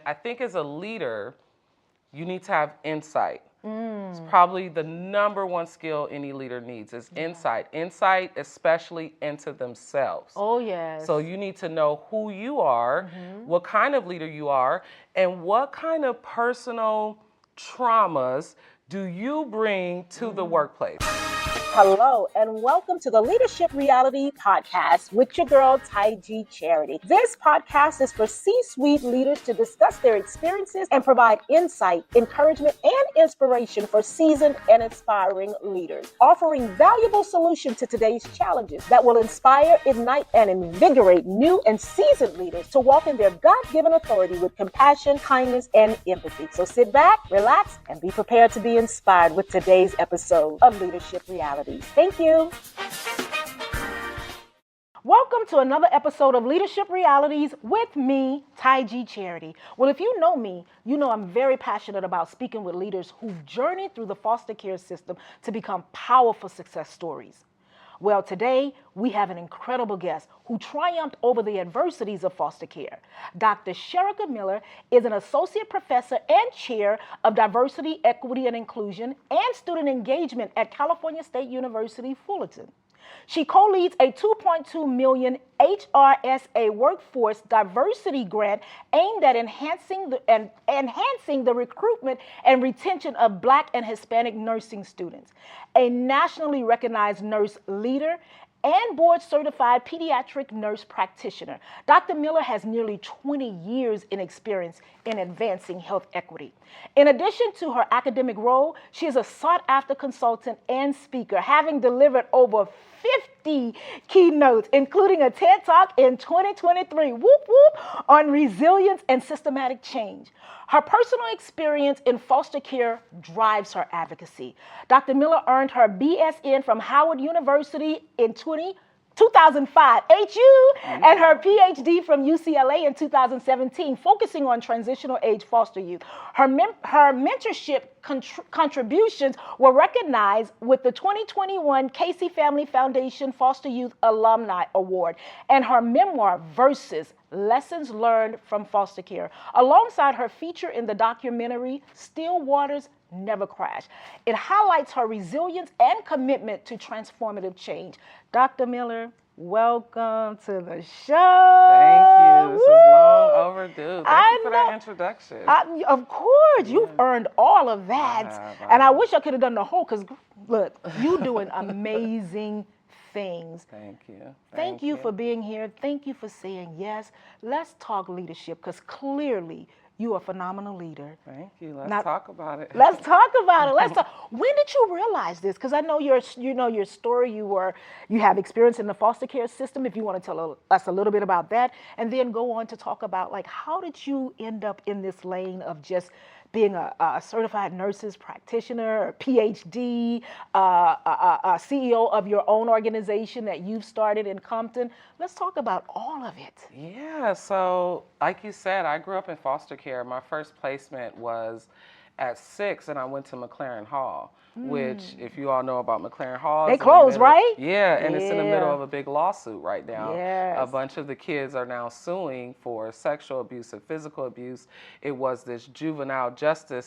I think as a leader, you need to have insight. It's probably the number one skill any leader needs is insight. Insight, especially into themselves. Oh, yes. So you need to know who you are, what kind of leader you are, and what kind of personal traumas do you bring to the workplace. Hello, and welcome to the Leadership Reality Podcast with your girl, Taiji Charity. This podcast is for C-suite leaders to discuss their experiences and provide insight, encouragement, and inspiration for seasoned and inspiring leaders, offering valuable solutions to today's challenges that will inspire, ignite, and invigorate new and seasoned leaders to walk in their God-given authority with compassion, kindness, and empathy. So sit back, relax, and be prepared to be inspired with today's episode of Leadership Reality. Thank you. Welcome to another episode of Leadership Realities with me, Taiji Charity. Well, if you know me, you know I'm very passionate about speaking with leaders who've journeyed through the foster care system to become powerful success stories. Well, today we have an incredible guest who triumphed over the adversities of foster care. Dr. Sharrica Miller is an associate professor and chair of diversity, equity, and inclusion and student engagement at California State University, Fullerton. She co-leads a $2.2 million HRSA workforce diversity grant aimed at enhancing the recruitment and retention of Black and Hispanic nursing students. A nationally recognized nurse leader and board-certified pediatric nurse practitioner, Dr. Miller has nearly 20 years in experience in advancing health equity. In addition to her academic role, she is a sought-after consultant and speaker, having delivered over 50 keynotes, including a TED Talk in 2023, whoop whoop, on resilience and systematic change. Her personal experience in foster care drives her advocacy. Dr. Miller earned her BSN from Howard University in 2005, HU, and her PhD from UCLA in 2017, focusing on transitional-age foster youth. Her mentorship contributions were recognized with the 2021 Casey Family Foundation Foster Youth Alumni Award, and her memoir, Versus, Lessons Learned from Foster Care, alongside her feature in the documentary Still Waters Never Crash. It highlights her resilience and commitment to transformative change. Dr. Miller, welcome to the show. Thank you. This is long overdue. Thank you for that introduction. Of course, you've earned all of that. And I wish I could have done the whole, because look, you're doing amazing things. Thank you. Thank you for being here. Thank you for saying yes. Let's talk leadership, because clearly you are a phenomenal leader. Thank you. Let's talk about it. Let's talk about it. Let's talk. When did you realize this? Because I know your story. You have experience in the foster care system. If you want to tell us a little bit about that, and then go on to talk about how did you end up in this lane of just being a certified nurses practitioner, a PhD, a CEO of your own organization that you've started in Compton. Let's talk about all of it. Yeah, so like you said, I grew up in foster care. My first placement was at 6, and I went to McLaren Hall, which, if you all know about McLaren Hall, they closed, right? Yeah, and it's in the middle of a big lawsuit right now. Yes. A bunch of the kids are now suing for sexual abuse and physical abuse. It was this juvenile detention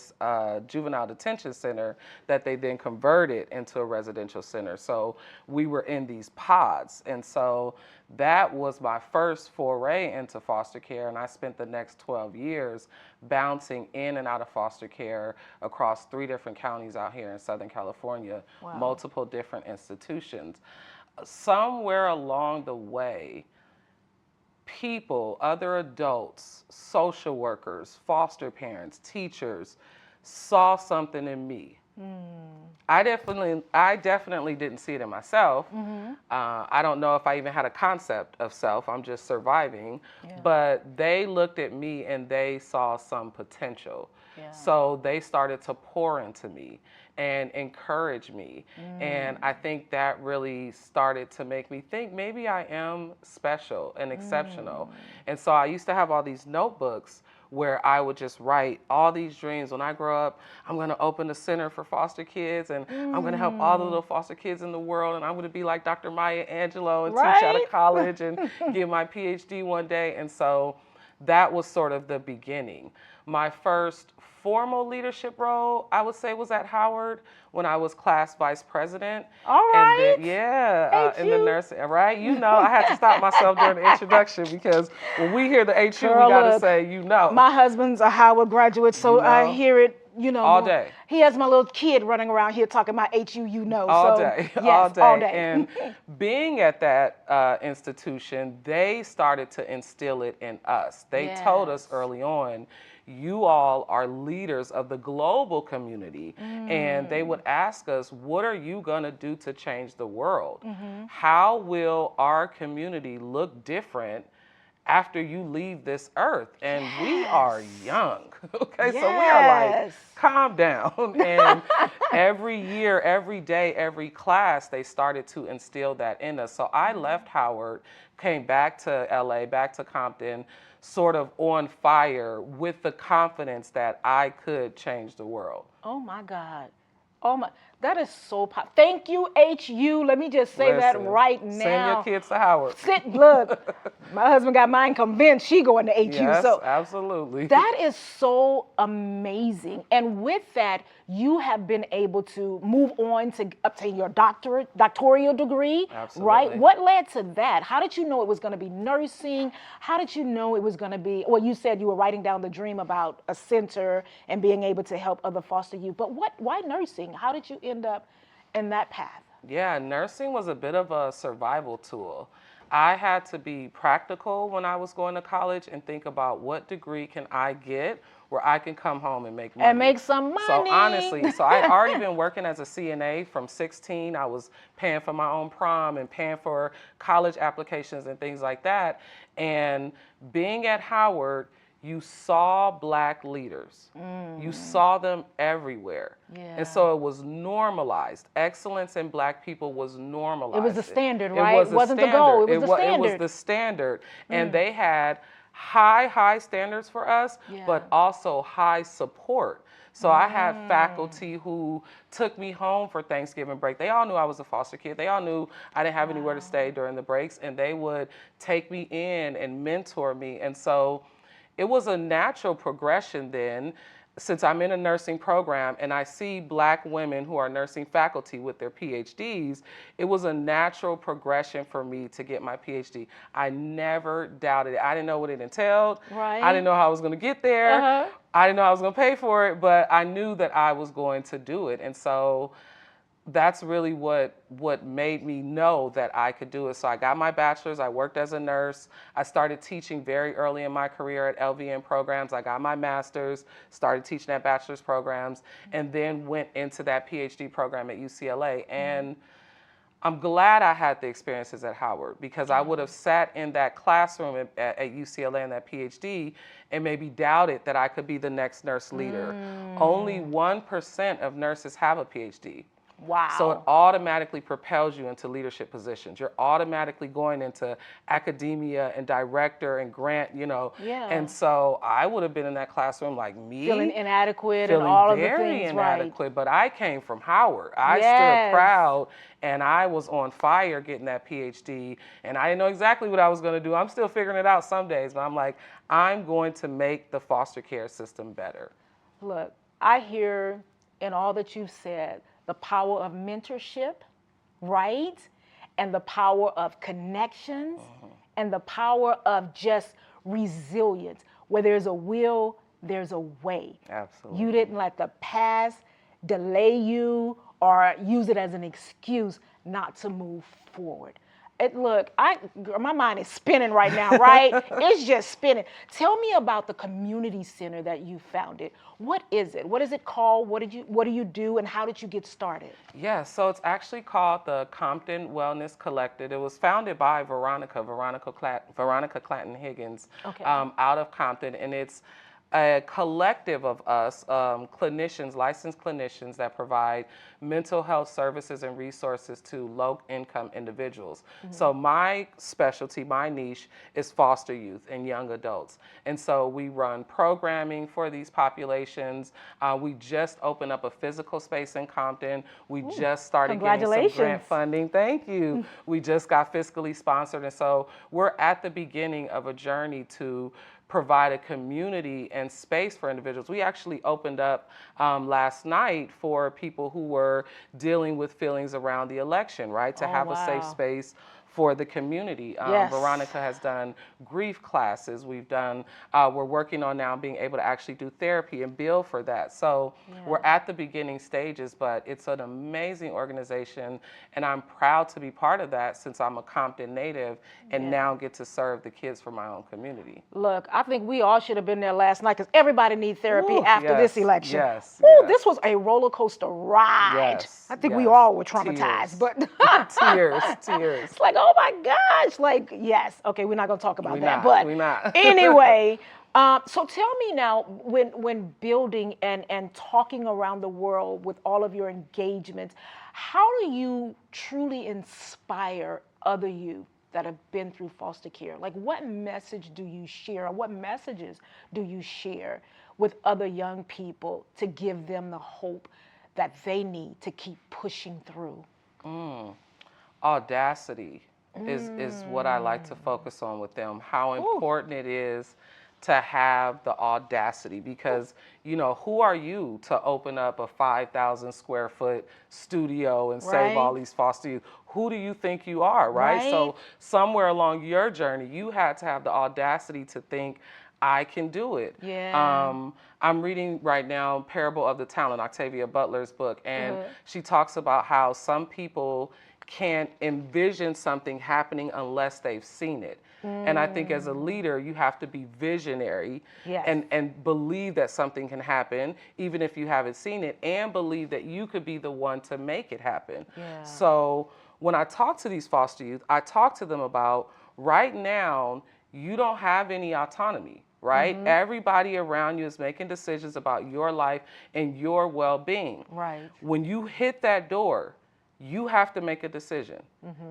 center that they then converted into a residential center. So we were in these pods, and so that was my first foray into foster care, and I spent the next 12 years bouncing in and out of foster care across 3 different counties out here in Southern California, multiple different institutions. Somewhere along the way, people, other adults, social workers, foster parents, teachers, saw something in me. I definitely didn't see it in myself. I don't know if I even had a concept of self. I'm just surviving. But they looked at me and they saw some potential. So they started to pour into me and encourage me. And I think that really started to make me think maybe I am special and exceptional. And so I used to have all these notebooks where I would just write all these dreams. When I grow up, I'm going to open a center for foster kids, and I'm going to help all the little foster kids in the world, and I'm going to be like Dr. Maya Angelou and teach out of college and get my PhD one day. And so that was sort of the beginning. My first formal leadership role, I would say, was at Howard when I was class vice president. All right. And then, in the nursing, right? I had to stop myself during the introduction because when we hear the HU, Girl, we got to look, say, My husband's a Howard graduate, so I hear it, all day. He has my little kid running around here talking about HU, All so, day, yes, all day. day. And being at that institution, they started to instill it in us. They told us early on, you all are leaders of the global community. And they would ask us, what are you going to do to change the world? How will our community look different after you leave this earth? And we are young, okay? So we are like, calm down. And every year, every day, every class, they started to instill that in us. So I left Howard, came back to LA, back to Compton, sort of on fire with the confidence that I could change the world. Oh my God. Oh my, that is so powerful. Thank you, HU. Let me just say that right now. Send your kids to Howard. Look, my husband got mine convinced she going to HU. Yes, so absolutely. That is so amazing. And with that, you have been able to move on to obtain your doctoral degree, right? What led to that? How did you know it was going to be nursing? How did you know it was going to be, well, you said you were writing down the dream about a center and being able to help other foster youth, but why nursing? How did you end up in that path? Yeah, nursing was a bit of a survival tool. I had to be practical when I was going to college and think about what degree can I get where I can come home and make money. And make some money. So honestly, I'd already been working as a CNA from 16. I was paying for my own prom and paying for college applications and things like that. And being at Howard, you saw Black leaders. You saw them everywhere. And so it was normalized. Excellence in Black people was normalized. It was the standard, right? It wasn't the goal, it was the standard. It was the standard. And they had high standards for us, but also high support. So I had faculty who took me home for Thanksgiving break. They all knew I was a foster kid. They all knew I didn't have anywhere to stay during the breaks, and they would take me in and mentor me. And so it was a natural progression then, since I'm in a nursing program and I see Black women who are nursing faculty with their PhDs, it was a natural progression for me to get my PhD. I never doubted it. I didn't know what it entailed. Right. I didn't know how I was going to get there. I didn't know I was going to pay for it, but I knew that I was going to do it. And so that's really what made me know that I could do it. So I got my bachelor's, I worked as a nurse, I started teaching very early in my career at LVN programs, I got my master's, started teaching at bachelor's programs, and then went into that PhD program at UCLA. And I'm glad I had the experiences at Howard, because I would have sat in that classroom at UCLA in that PhD and maybe doubted that I could be the next nurse leader. Only 1% of nurses have a PhD. Wow. So it automatically propels you into leadership positions. You're automatically going into academia and director and grant, And so I would have been in that classroom like me. Feeling inadequate and all of the things, very inadequate, right. But I came from Howard. I stood proud and I was on fire getting that PhD. And I didn't know exactly what I was going to do. I'm still figuring it out some days, but I'm like, I'm going to make the foster care system better. Look, I hear in all that you've said, the power of mentorship, right? And the power of connections, and the power of just resilience. Where there's a will, there's a way. Absolutely. You didn't let the past delay you or use it as an excuse not to move forward. Look, my mind is spinning right now, right? It's just spinning. Tell me about the community center that you founded. What is it? What is it called? What do you do, and how did you get started? Yeah, so it's actually called the Compton Wellness Collective. It was founded by Veronica Clanton Higgins, out of Compton, and it's a collective of us, clinicians, licensed clinicians that provide mental health services and resources to low-income individuals. So my specialty, my niche, is foster youth and young adults. And so we run programming for these populations. We just opened up a physical space in Compton. We just started getting some grant funding. Thank you. We just got fiscally sponsored. And so we're at the beginning of a journey to provide a community and space for individuals. We actually opened up last night for people who were dealing with feelings around the election, right? To have a safe space for the community. Yes. Veronica has done grief classes. We've done, we're working on now being able to actually do therapy and bill for that. So we're at the beginning stages, but it's an amazing organization, and I'm proud to be part of that since I'm a Compton native and now get to serve the kids from my own community. Look, I think we all should have been there last night because everybody needs therapy after this election. Yes. This was a roller coaster ride. I think we all were traumatized, but tears. It's like, oh my gosh, like, yes. Okay, we're not going to talk about that. But we're not. Anyway, so tell me now, when building and talking around the world with all of your engagements, how do you truly inspire other youth that have been through foster care? Like, what message do you share, or what messages do you share with other young people to give them the hope that they need to keep pushing through? Audacity is what I like to focus on with them. How important it is to have the audacity, because, you know, who are you to open up a 5,000 square foot studio and save all these foster youth? Who do you think you are, right? So somewhere along your journey, you had to have the audacity to think, I can do it. I'm reading right now Parable of the Talent, Octavia Butler's book, and she talks about how some people can't envision something happening unless they've seen it. And I think as a leader, you have to be visionary and believe that something can happen, even if you haven't seen it, and believe that you could be the one to make it happen. So when I talk to these foster youth, I talk to them about, right now, you don't have any autonomy, right? Everybody around you is making decisions about your life and your well-being. When you hit that door, you have to make a decision.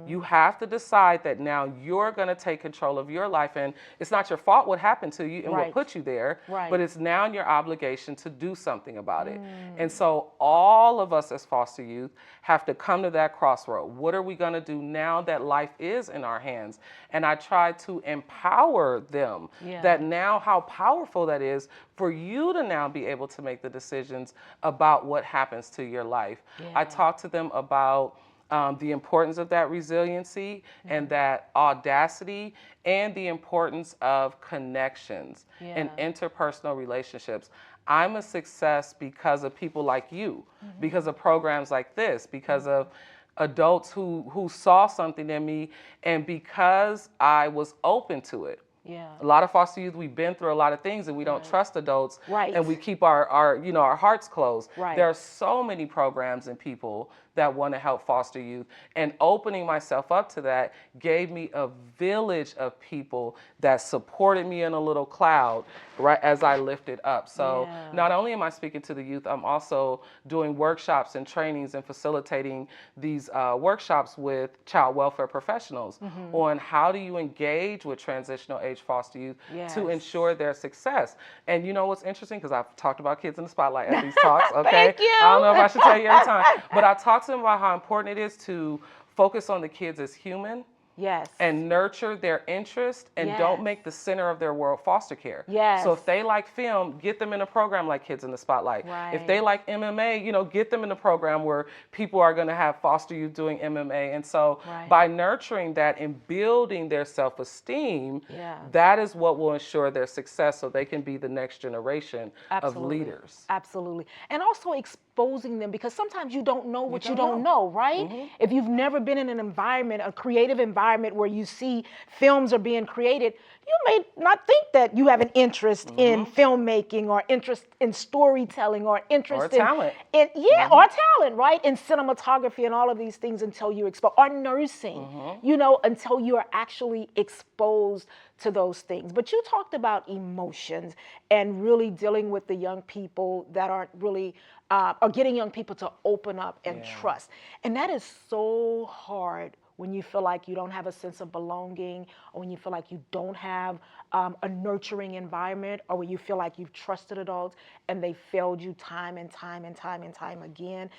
You have to decide that now you're going to take control of your life, and it's not your fault what happened to you and what put you there, but it's now your obligation to do something about it. And so all of us as foster youth have to come to that crossroad. What are we going to do now that life is in our hands? And I try to empower them that now how powerful that is for you to now be able to make the decisions about what happens to your life. I talk to them about the importance of that resiliency and that audacity, and the importance of connections and interpersonal relationships. I'm a success because of people like you, because of programs like this, because of adults who saw something in me, and because I was open to it. A lot of foster youth, we've been through a lot of things, and we don't trust adults, and we keep our you know, our hearts closed. There are so many programs and people that want to help foster youth, and opening myself up to that gave me a village of people that supported me in a little cloud right as I lifted up. So not only am I speaking to the youth, I'm also doing workshops and trainings and facilitating these workshops with child welfare professionals on how do you engage with transitional age foster youth to ensure their success. And you know what's interesting, because I've talked about kids in the spotlight at these talks, okay? Thank you. I don't know if I should tell you every time, but I talk to them about how important it is to focus on the kids as human. And nurture their interest, and don't make the center of their world foster care. So if they like film, get them in a program like Kids in the Spotlight. If they like MMA, you know, get them in a program where people are going to have foster youth doing MMA. And so by nurturing that and building their self-esteem, that is what will ensure their success, so they can be the next generation of leaders. And also exposing them, because sometimes you don't know what you don't know, right? If you've never been in an environment, a creative environment where you see films are being created, you may not think that you have an interest in filmmaking, or interest in storytelling, or interest or talent. or talent, right? In cinematography and all of these things, until you expose, or nursing, you know, until you are actually exposed to those things. But you talked about emotions and really dealing with the young people that aren't really, or getting young people to open up and trust. And that is so hard when you feel like you don't have a sense of belonging, or when you feel like you don't have a nurturing environment, or when you feel like you've trusted adults and they failed you time and time and time and time again.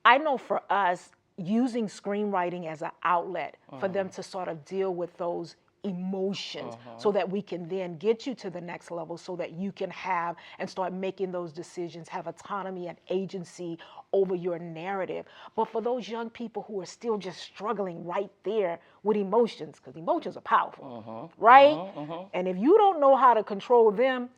I know for us, using screenwriting as an outlet for them to sort of deal with those emotions so that we can then get you to the next level so that you can have and start making those decisions, have autonomy and agency over your narrative. But for those young people who are still just struggling right there with emotions, because emotions are powerful, right? And if you don't know how to control them,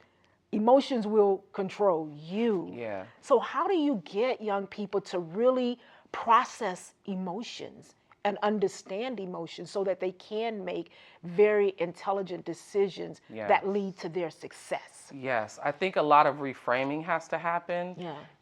emotions will control you. Yeah. So how do you get young people to really process emotions and understand emotions so that they can make very intelligent decisions that lead to their success? Yes, I think a lot of reframing has to happen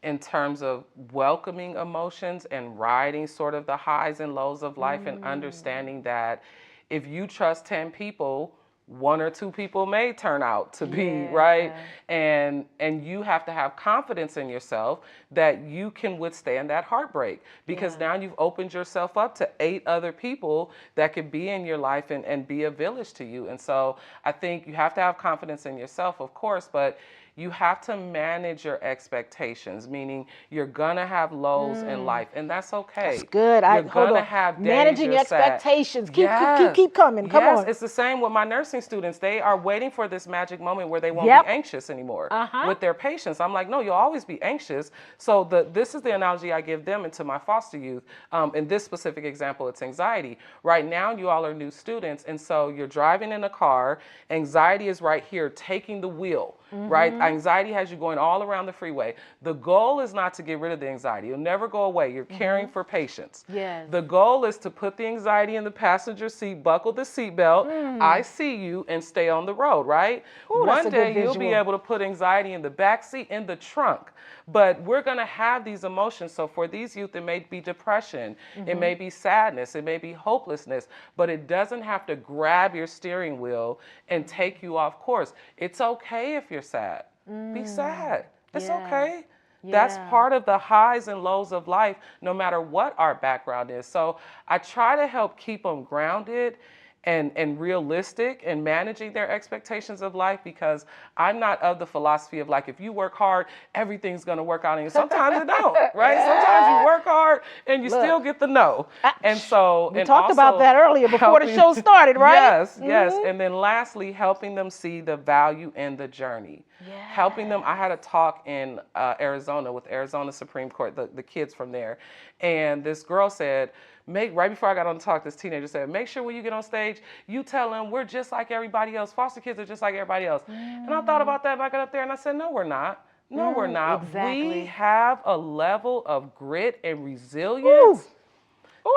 in terms of welcoming emotions and riding sort of the highs and lows of life and understanding that if you trust 10 people, 1 or 2 people may turn out to be right, and you have to have confidence in yourself that you can withstand that heartbreak, because now you've opened yourself up to 8 other people that could be in your life and be a village to you. And so I think you have to have confidence in yourself, of course, but you have to manage your expectations, meaning you're gonna have lows in life, and that's okay. That's good. You're gonna have days managing you're sad. expectations. Keep coming. Come on. It's the same with my nursing students. They are waiting for this magic moment where they won't be anxious anymore with their patients. I'm like, no, you'll always be anxious. So this is the analogy I give them and to my foster youth. In this specific example, it's anxiety. Right now, you all are new students, and so you're driving in a car. Anxiety is right here, taking the wheel. Right? Anxiety has you going all around the freeway. The goal is not to get rid of the anxiety. It'll never go away. You're caring for patients. Yes. The goal is to put the anxiety in the passenger seat, buckle the seatbelt, I see you, and stay on the road, right? Ooh, One day you'll be able to put anxiety in the back seat, in the trunk. But we're going to have these emotions. So for these youth, it may be depression, it may be sadness, it may be hopelessness, but it doesn't have to grab your steering wheel and take you off course. It's okay if you're sad. Be sad. It's okay. That's part of the highs and lows of life, no matter what our background is. So I try to help keep them grounded and realistic and managing their expectations of life, because I'm not of the philosophy of like, if you work hard, everything's going to work out. And sometimes it don't, right? Sometimes you work hard and you still get the no. And so we talked about that earlier before the show started, right? Yes, yes. And then lastly, helping them see the value in the journey. Helping them. I had a talk in Arizona with Arizona Supreme Court, the kids from there. And this girl said, right before I got on the talk, this teenager said, make sure when you get on stage, you tell them we're just like everybody else. Foster kids are just like everybody else. And I thought about that, and I got up there and I said, no, we're not. No, we're not. Exactly. We have a level of grit and resilience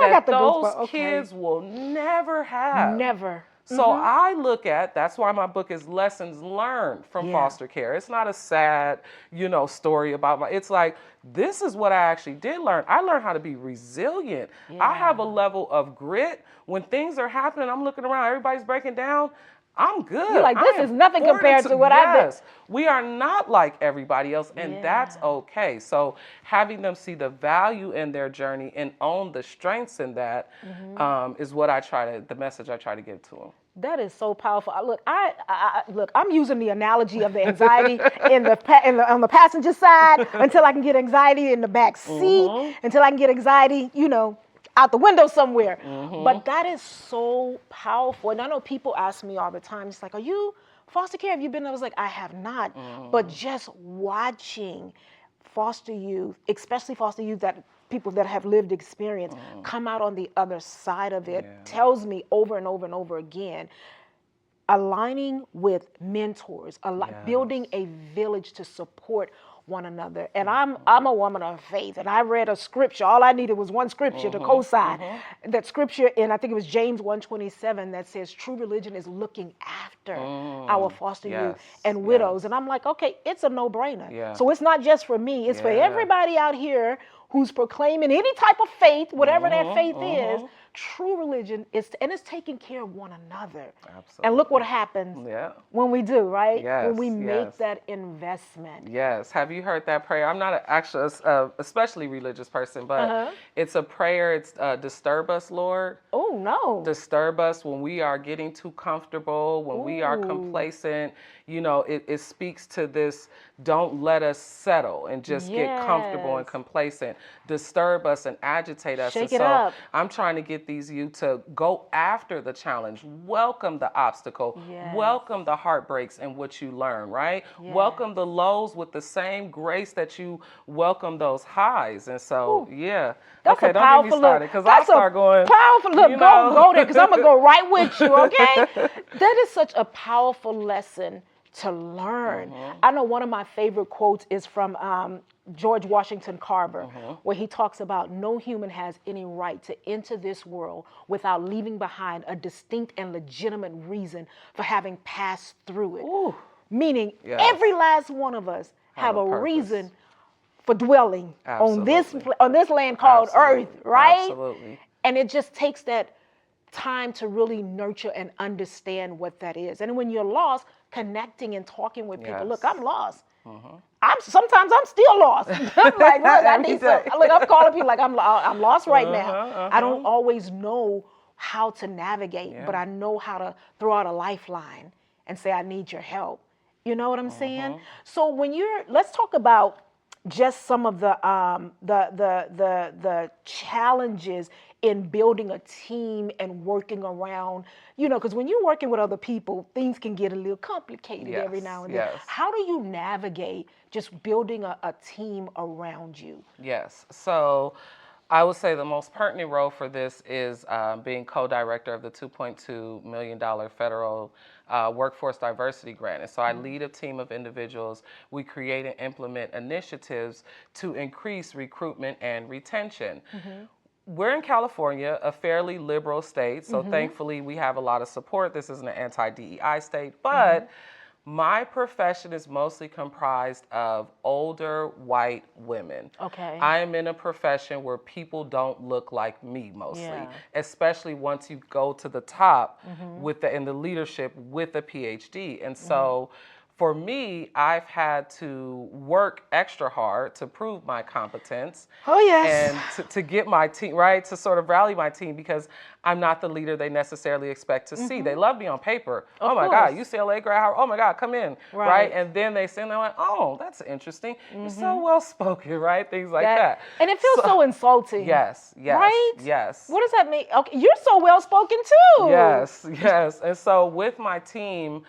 that those kids will never have. Never. So I look at, that's why my book is Lessons Learned from Foster Care. It's not a sad, story about it's like, this is what I actually did learn. I learned how to be resilient. I have a level of grit. When things are happening, I'm looking around, everybody's breaking down, I'm good. You're like, this is nothing compared to what I did. We are not like everybody else, and that's okay. So having them see the value in their journey and own the strengths in that is what the message I try to give to them. That is so powerful. Look, I'm using the analogy of the anxiety on the passenger side until I can get anxiety in the back seat, until I can get anxiety, out the window somewhere. But that is so powerful. And I know people ask me all the time, it's like, are you foster care? Have you been? I was like, I have not. But just watching foster youth, especially foster youth people that have lived experience, come out on the other side of it, tells me over and over and over again, aligning with mentors, building a village to support one another. And I'm a woman of faith, and I read a scripture. All I needed was one scripture to co-sign. That scripture in, I think it was James 1:27, that says true religion is looking after our foster youth and widows. And I'm like, okay, it's a no-brainer. So it's not just for me, it's for everybody out here who's proclaiming any type of faith, whatever that faith is. True religion is, and it's taking care of one another. Absolutely. And look what happens when we do, right? When we make that investment. Have have you heard that prayer? I'm not actually especially religious person, but it's a prayer. It's disturb us, Lord. Oh, no. Disturb us when we are getting too comfortable, when we are complacent. You know, it speaks to this, don't let us settle and just get comfortable and complacent. Disturb us and agitate us. Shake and it so up. I'm trying to get these youth to go after the challenge, welcome the obstacle, welcome the heartbreaks and what you learn, right? Welcome the lows with the same grace that you welcome those highs. And so, That's okay, a don't powerful get me started because I'll That's a start going. Powerful look. you know. Go there because I'm gonna go right with you. Okay, that is such a powerful lesson to learn. I know one of my favorite quotes is from George Washington Carver, where he talks about no human has any right to enter this world without leaving behind a distinct and legitimate reason for having passed through it. Ooh. Meaning every last one of us have a reason for dwelling on this land called Earth, right? Absolutely. And it just takes that time to really nurture and understand what that is. And when you're lost, connecting and talking with people. Look, I'm lost. Sometimes I'm still lost. I'm like, look, I need some. Look, I'm calling people like I'm lost right now. I don't always know how to navigate, but I know how to throw out a lifeline and say, I need your help. You know what I'm saying? So when let's talk about just some of the challenges in building a team and working around, because when you're working with other people, things can get a little complicated every now and then. How do you navigate just building a team around you? Yes. So I would say the most pertinent role for this is being co-director of the $2.2 million federal workforce diversity grant. And so I lead a team of individuals. We create and implement initiatives to increase recruitment and retention. We're in California, a fairly liberal state, so thankfully we have a lot of support. This isn't an anti-DEI state, but my profession is mostly comprised of older white women. Okay. I am in a profession where people don't look like me mostly, especially once you go to the top in the leadership with a PhD. And so for me, I've had to work extra hard to prove my competence. Oh, yes. And to get my team, right, to sort of rally my team because I'm not the leader they necessarily expect to see. They love me on paper. Oh my God, UCLA grad, oh my God, come in, right? And then they say, they're like, oh, that's interesting. You're so well-spoken, right? Things like that. And it feels so insulting. Yes, right? Yes. What does that mean? Okay, you're so well-spoken too. Yes. And so with my team,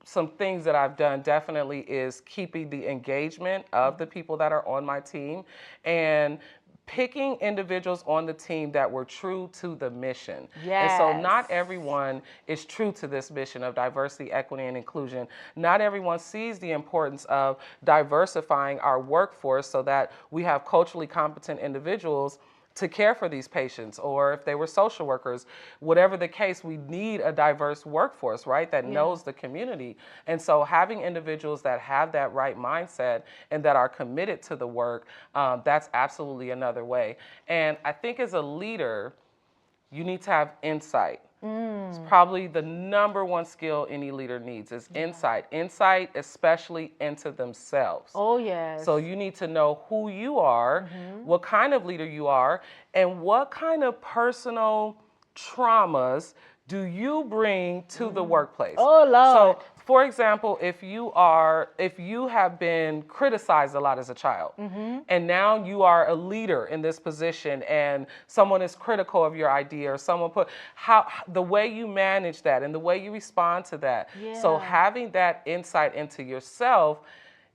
some things that I've done definitely is keeping the engagement of the people that are on my team and picking individuals on the team that were true to the mission. And so not everyone is true to this mission of diversity, equity, and inclusion. Not everyone sees the importance of diversifying our workforce so that we have culturally competent individuals to care for these patients, or if they were social workers, whatever the case, we need a diverse workforce, right, that knows the community. And so having individuals that have that right mindset and that are committed to the work, that's absolutely another way. And I think as a leader, you need to have insight. It's probably the number one skill any leader needs is insight. Insight, especially into themselves. Oh, yes. So you need to know who you are, what kind of leader you are, and what kind of personal traumas do you bring to the workplace. Oh, Lord. So, for example, if you have been criticized a lot as a child, and now you are a leader in this position, and someone is critical of your idea, or someone the way you manage that and the way you respond to that. So having that insight into yourself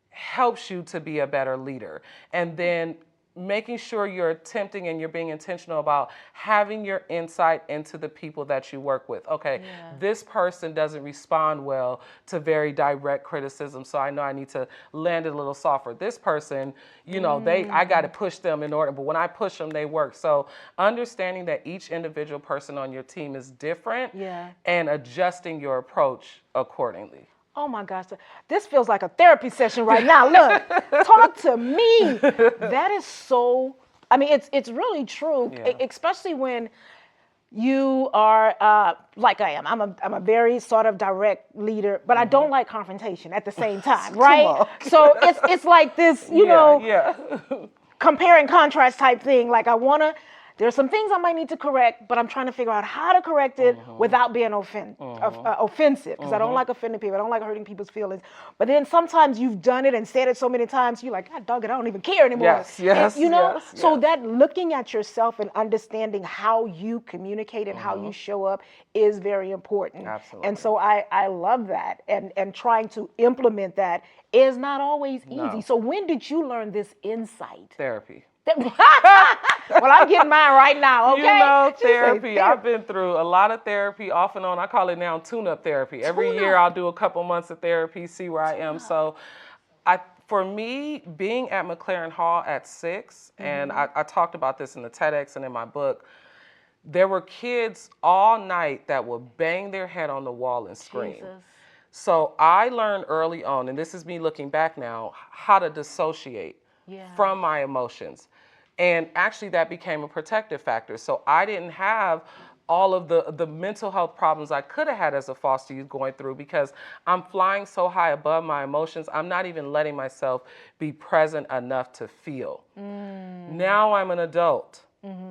helps you to be a better leader. And then making sure you're attempting and you're being intentional about having your insight into the people that you work with. Okay, this person doesn't respond well to very direct criticism, so I know I need to land it a little softer. This person, I got to push them in order, but when I push them, they work. So understanding that each individual person on your team is different and adjusting your approach accordingly. Oh my gosh, this feels like a therapy session right now. Look, talk to me. That is so, it's really true, especially when, you are like I am. I'm a very sort of direct leader, but I don't like confrontation at the same time, right? So it's like this, you know, compare and contrast type thing. Like there's some things I might need to correct, but I'm trying to figure out how to correct it without being offensive, because I don't like offending people. I don't like hurting people's feelings. But then sometimes you've done it and said it so many times, you're like, God dog it, I don't even care anymore. Yes, you know? So that looking at yourself and understanding how you communicate and how you show up is very important. Absolutely. And so I love that. And trying to implement that is not always easy. No. So when did you learn this insight? Therapy. Well, I'm getting mine right now, okay? You know, therapy. I've been through a lot of therapy off and on. I call it now tune-up therapy. Every year I'll do a couple months of therapy, see where I am. So for me, being at McLaren Hall at 6, and I talked about this in the TEDx and in my book, there were kids all night that would bang their head on the wall and scream. Jesus. So I learned early on, and this is me looking back now, how to dissociate from my emotions. And actually that became a protective factor. So I didn't have all of the mental health problems I could have had as a foster youth going through, because I'm flying so high above my emotions, I'm not even letting myself be present enough to feel. Now I'm an adult.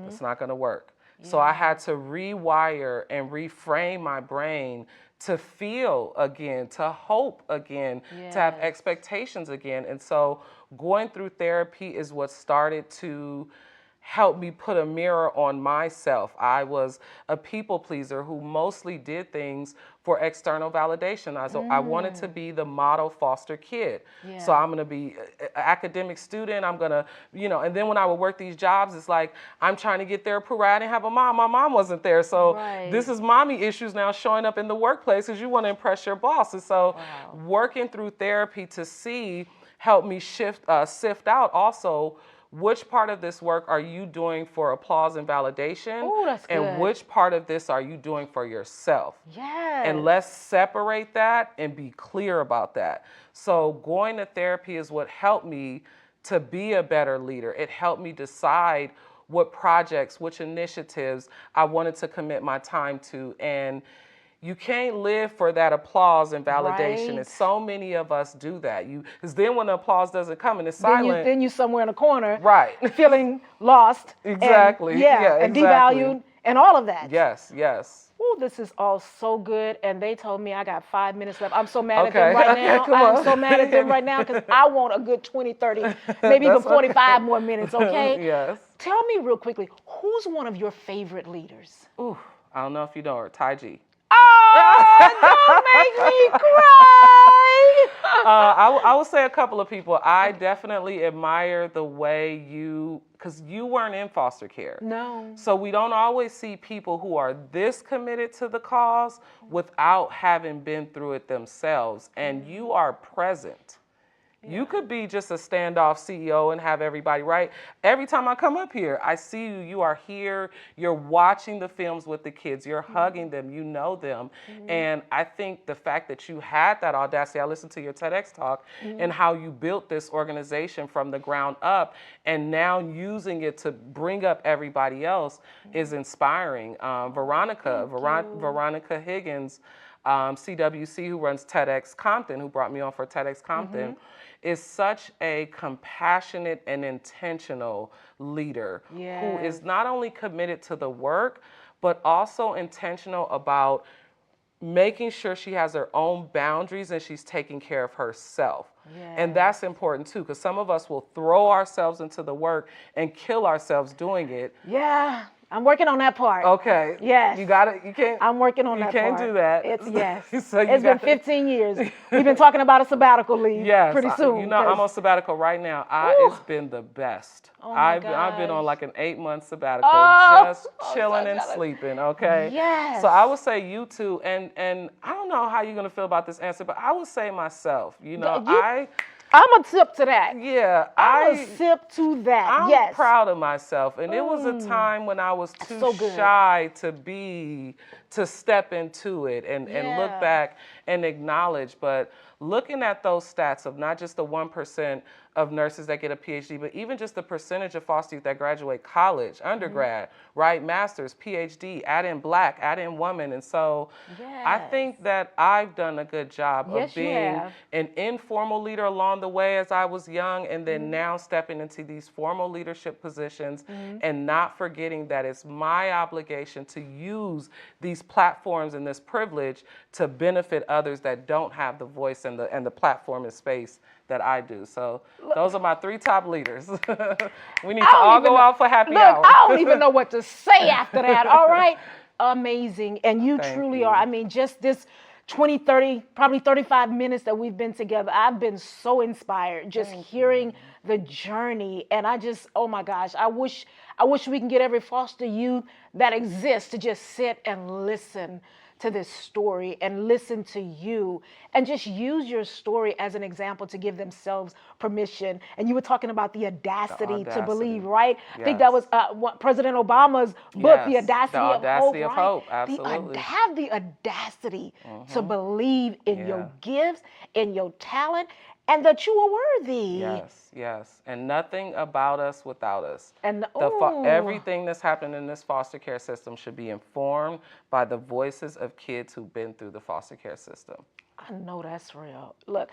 It's not going to work. So I had to rewire and reframe my brain to feel again, to hope again, to have expectations again. And so going through therapy is what started to help me put a mirror on myself. I was a people pleaser who mostly did things for external validation. I wanted to be the model foster kid. So I'm going to be an academic student. I'm going to, you know, and then when I would work these jobs, it's like, I'm trying to get their approval. I didn't have a mom. My mom wasn't there. So this is mommy issues now showing up in the workplace because you want to impress your boss. And so working through therapy to see helped me sift out also which part of this work are you doing for applause and validation? Ooh, that's good. And which part of this are you doing for yourself? Yes. And let's separate that and be clear about that. So going to therapy is what helped me to be a better leader. It helped me decide what projects, which initiatives I wanted to commit my time to. And you can't live for that applause and validation. And so many of us do that. Because then when the applause doesn't come and it's silent. Then you somewhere in a corner. Right. Feeling lost. Exactly. And devalued and all of that. Yes, yes. Ooh, this is all so good. And they told me I got 5 minutes left. I'm so mad at them right now. I'm so mad at them right now because I want a good 20, 30, maybe even 45 more minutes, okay? Yes. Tell me real quickly, who's one of your favorite leaders? Ooh, I don't know if you know her, Taiji. Oh, don't make me cry. I will say a couple of people. I definitely admire the way because you weren't in foster care. No. So we don't always see people who are this committed to the cause without having been through it themselves. And you are present. You could be just a standoff CEO and have everybody, right? Every time I come up here, I see you. You are here. You're watching the films with the kids. You're hugging them. You know them. And I think the fact that you had that audacity, I listened to your TEDx talk and how you built this organization from the ground up and now using it to bring up everybody else is inspiring. Veronica Higgins, CWC, who runs TEDx Compton, who brought me on for TEDx Compton, is such a compassionate and intentional leader who is not only committed to the work, but also intentional about making sure she has her own boundaries and she's taking care of herself. And that's important too, because some of us will throw ourselves into the work and kill ourselves doing it. Yeah. I'm working on that part. Okay. Yes. You got it. You can't. I'm working on that part. You can't do that. It's been 15 years. We've been talking about a sabbatical leave pretty soon. You know, I'm on sabbatical right now. It's been the best. I've been on like an 8-month sabbatical, just chilling and sleeping. Okay. Yes. So I would say you too, and I don't know how you're gonna feel about this answer, but I would say myself. You know, I'm a sip to that. Yeah, I'm a sip to that. I'm proud of myself, and it was a time when I was too shy to step into it and look back and acknowledge. But looking at those stats of not just the 1% of nurses that get a PhD, but even just the percentage of foster youth that graduate college, undergrad, right, master's, PhD, add in Black, add in woman. And so I think that I've done a good job of being an informal leader along the way as I was young, and then now stepping into these formal leadership positions and not forgetting that it's my obligation to use these platforms and this privilege to benefit others that don't have the voice and the platform and space that I do. So those are my 3 top leaders. We need to all go out for happy hour. I don't even know what to say after that. All right. Amazing. And you truly are. I mean, just this 20, 30, probably 35 minutes that we've been together, I've been so inspired just hearing the journey. And I just, oh my gosh, I wish we can get every foster youth that exists to just sit and listen to this story and listen to you and just use your story as an example to give themselves permission. And you were talking about the audacity to believe, right? I think that was President Obama's book, The Audacity of Hope. Absolutely. Have the audacity to believe in your gifts, in your talent, and that you are worthy. Yes. And nothing about us without us. And everything that's happened in this foster care system should be informed by the voices of kids who've been through the foster care system. I know that's real. Look,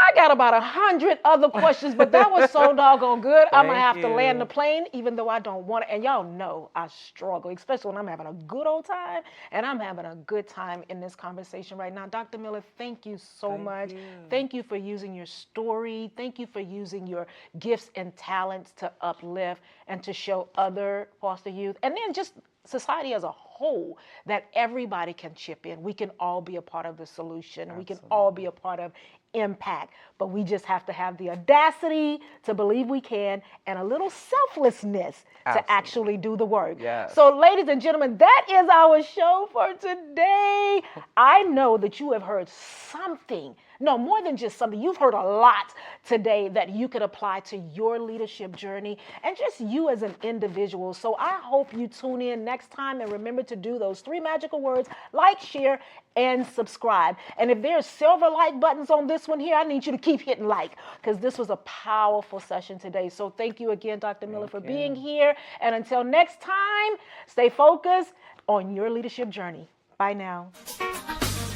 I got about 100 other questions, but that was so doggone good. I'm going to have to land the plane, even though I don't want it. And y'all know I struggle, especially when I'm having a good old time. And I'm having a good time in this conversation right now. Dr. Miller, thank you so much. Thank you for using your story. Thank you for using your gifts and talents to uplift and to show other foster youth. And then just society as a whole, that everybody can chip in. We can all be a part of the solution. We can all be a part of impact, but we just have to have the audacity to believe we can and a little selflessness to actually do the work. So ladies and gentlemen, that is our show for today. I know that you have heard something. No, more than just something. You've heard a lot today that you could apply to your leadership journey and just you as an individual. So I hope you tune in next time and remember to do those 3 magical words: like, share, and subscribe. And if there's silver like buttons on this one here, I need you to keep hitting like, because this was a powerful session today. So thank you again, Dr. Miller, for being here. And until next time, stay focused on your leadership journey. Bye now.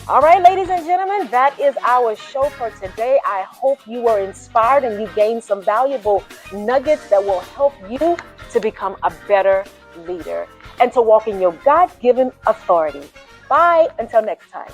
All right, ladies and gentlemen, that is our show for today. I hope you were inspired and you gained some valuable nuggets that will help you to become a better leader and to walk in your God-given authority. Bye until next time.